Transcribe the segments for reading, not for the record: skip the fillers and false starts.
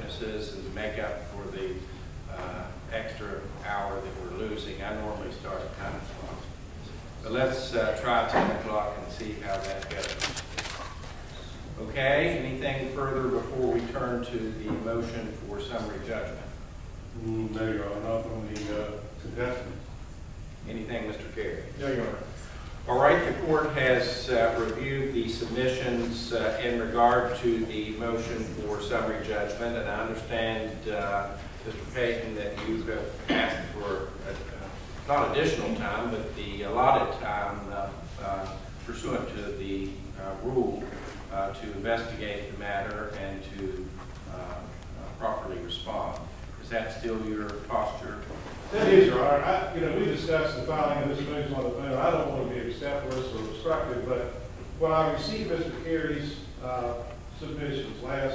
witnesses and to make up for the extra hour that we're losing. I normally start at 9 o'clock. But let's try 10 o'clock and see how that goes. Okay, anything further before we turn to the motion for summary judgment? No, Your Honor, not on the contestant. Anything, Mr. Carey? No, Your Honor. All right, the court has reviewed the submissions in regard to the motion for summary judgment, and I understand, Mr. Payton, that you have asked for not additional time, but the allotted time pursuant to the rule to investigate the matter and to properly respond. Is that still your posture? That is, Your Honor. We discussed the filing of this motion on the phone. I don't want to be obstreperous or obstructive, but when I received Mr. Carey's submissions I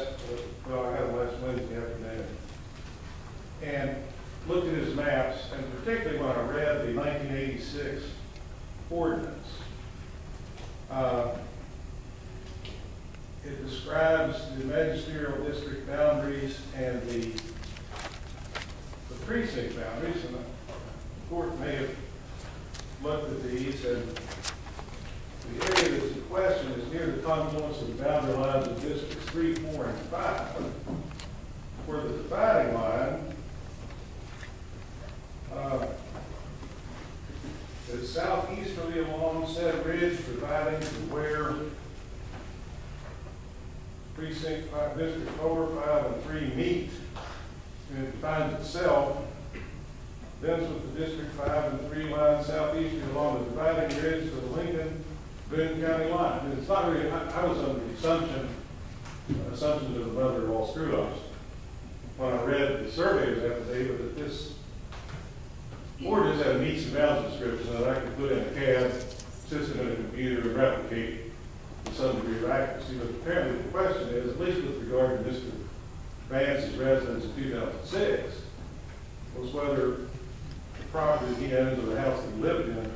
got them last Wednesday afternoon, and looked at his maps, and particularly when I read the 1986 ordinance, it describes the magisterial district boundaries and the precinct boundaries, and the court may have looked at these, and the area that's in question is near the confluence of the boundary lines of districts 3, 4, and 5, where the dividing line is southeasterly along said ridge, dividing to where precinct 5, district 4, 5, and 3 meet. And it defines itself, thence with the District 5 and 3 lines southeastern along the dividing ridge to the Lincoln-Boone County line. And it's not really, I was under the assumptions of the mother of all screw-ups when I read the surveyor's affidavit that this ordinance had a meets and bounds description that I could put in a CAD system in a computer and replicate with some degree of accuracy. But apparently the question is, at least with regard to Mr. Vance's residence in 2006, was whether the property he owns or the house that he lived in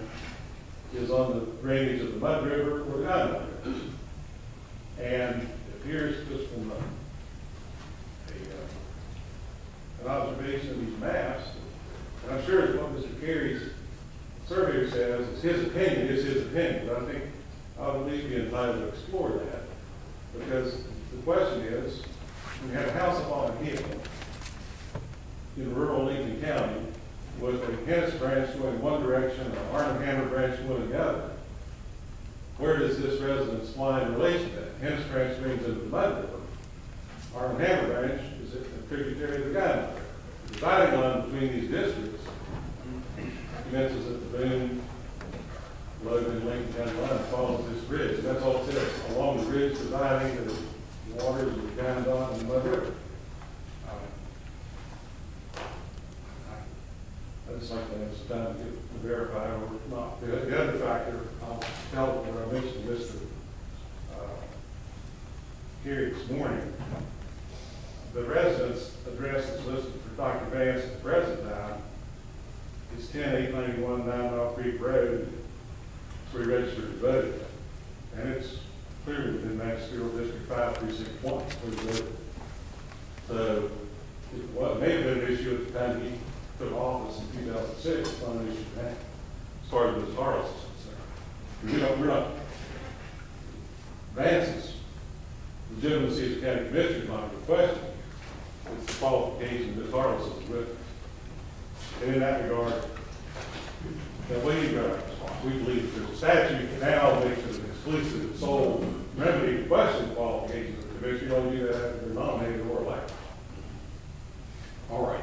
is on the drainage of the Mud River or the Gun River. And it appears just from an observation of these maps, and I'm sure it's what Mr. Carey's surveyor says, it's his opinion, but I think I'll at least be entitled to explore that, because the question is, we have a house up on a hill in rural Lincoln County with a Hennis branch going one direction and an Arnhem Hammer branch going the other. Where does this residence lie in relation to that? Hennis branch brings into the Mud River. Arnhem Hammer branch is a tributary of the Gun River. The dividing line between these districts commences at the Boone, Logan, Lincoln County line and follows this ridge. And that's all it says, along the ridge dividing the waters of the Ganadon and the Mud River. I just like to have some time to verify or not. The other factor, I'll tell when I mentioned this to Carey this morning, the residence address that's listed for Dr. Vance at the present time is 10891 9 Mile Creek Road. It's where he registered to vote. And it's clearly within Magisterial District 5, Precinct 1, where he voted. So it may have been an issue at the time he took office in 2006, it's not an issue now, as far as Ms. Harless is concerned. We're not, Vance's legitimacy as a county commissioner is not a question. It's the qualification Ms. Harless is with. And in that regard, that we believe that there's a statute now makes it an exclusive and sole remedy to question the qualifications of the commission. You only do that after they're nominated or elected. All right.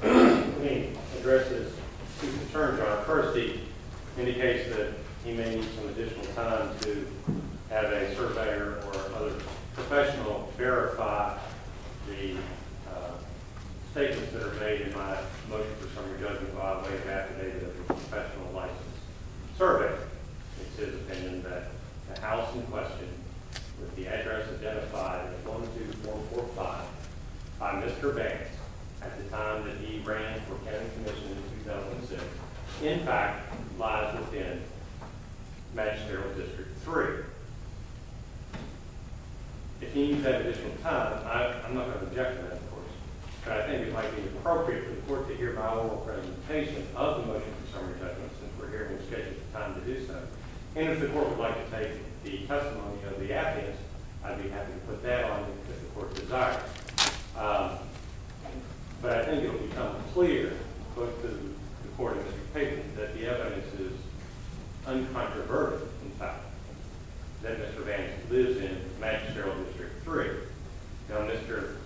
Let me address this two concerns, Your Honor. First, he indicates that he may need some additional time to have a surveyor or other professional verify the statements that are made in my motion for summary judgment by way of affidavit of a professional license survey. It's his opinion that the house in question, with the address identified as 12445 by Mr. Vance at the time that he ran for county commission in 2006, in fact, lies within Magisterial District 3. if he needs that additional time, I'm not going to object to that, of course. But I think it might be appropriate for the court to hear my oral presentation of the motion for summary judgment, since we're here and we've scheduled the time to do so. And if the court would like to take the testimony of the applicants, I'd be happy to put that on if the court desires. But I think it'll become clear, both to the court and Mr. Payton, that the evidence is uncontroverted, in fact, that Mr. Vance lives in Magisterial District 3. Now, Mr.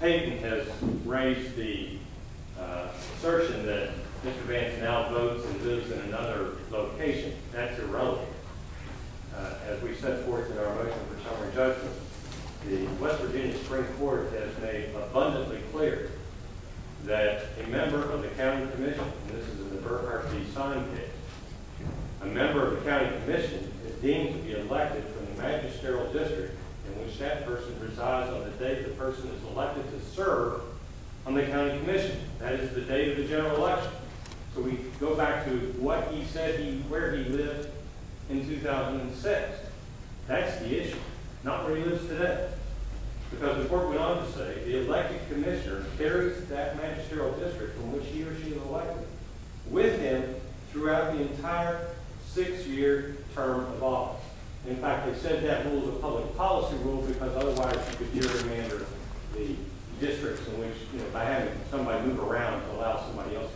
Payton has raised the assertion that Mr. Vance now votes and lives in another location. That's irrelevant. As we set forth in our motion for summary judgment, the West Virginia Supreme Court has made abundantly clear that a member of the county commission, and this is in the Burkhart v. Sign case, a member of the county commission is deemed to be elected from the magisterial district in which that person resides on the date the person is elected to serve on the county commission. That is the date of the general election. So we go back to what he said where he lived in 2006. That's the issue, not where he lives today. Because the court went on to say the elected commissioner carries that magisterial district from which he or she is elected with him throughout the entire 6-year term of office. In fact, they said that rule is a public policy rule because otherwise you could gerrymander the districts in which, by having somebody move around to allow somebody else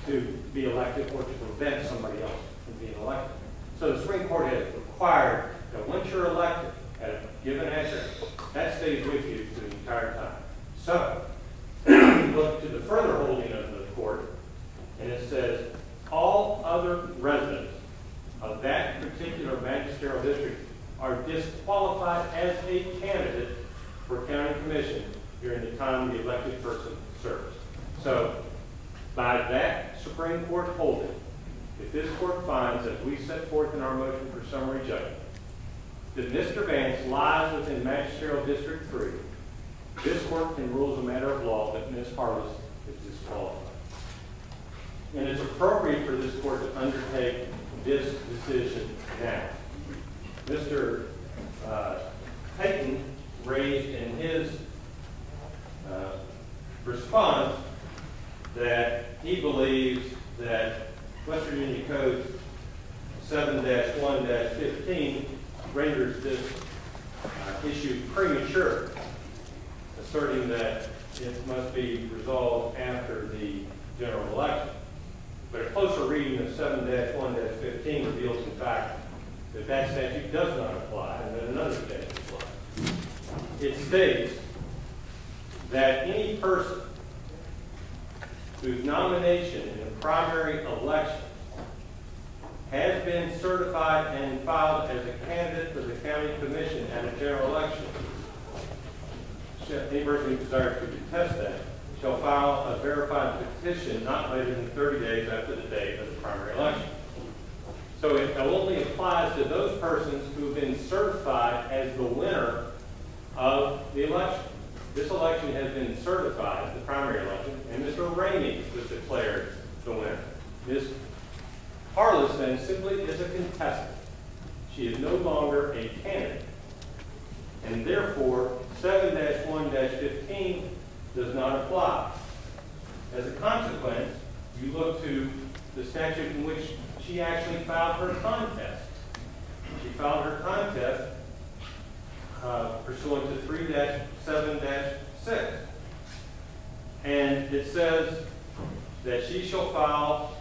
to be elected or to prevent somebody else from being elected. So the Supreme Court has required that once you're elected at a given address, that stays with you for the entire time. So, look to the further holding of the court, and it says, all other residents of that particular magisterial district are disqualified as a candidate for county commission during the time the elected person serves. So, by that Supreme Court holding, if this court finds, as we set forth in our motion for summary judgment, that Mr. Vance lies within Magisterial District 3, this court can rule as a matter of law that Ms. Harless is disqualified. And it's appropriate for this court to undertake this decision now. Mr. Payton raised in his response that he believes that West Virginia Code 7-1-15 renders this issue premature, asserting that it must be resolved after the general election. But a closer reading of 7-1-15 reveals, in fact, that that statute does not apply and that another statute applies. It states that any person whose nomination in a primary election has been certified and filed as a candidate for the county commission at a general election, any person who desires to contest that shall file a verified petition not later than 30 days after the date of the primary election. So it only applies to those persons who have been certified as the winner of the election. This election has been certified, the primary election, and Mr. Ramey was declared the winner. Ms. Harless then simply is a contestant. She is no longer a candidate. And therefore, 7-1-15 does not apply. As a consequence, you look to the statute in which she actually filed her contest. She filed her contest pursuant to 3-7-6. And it says that she shall file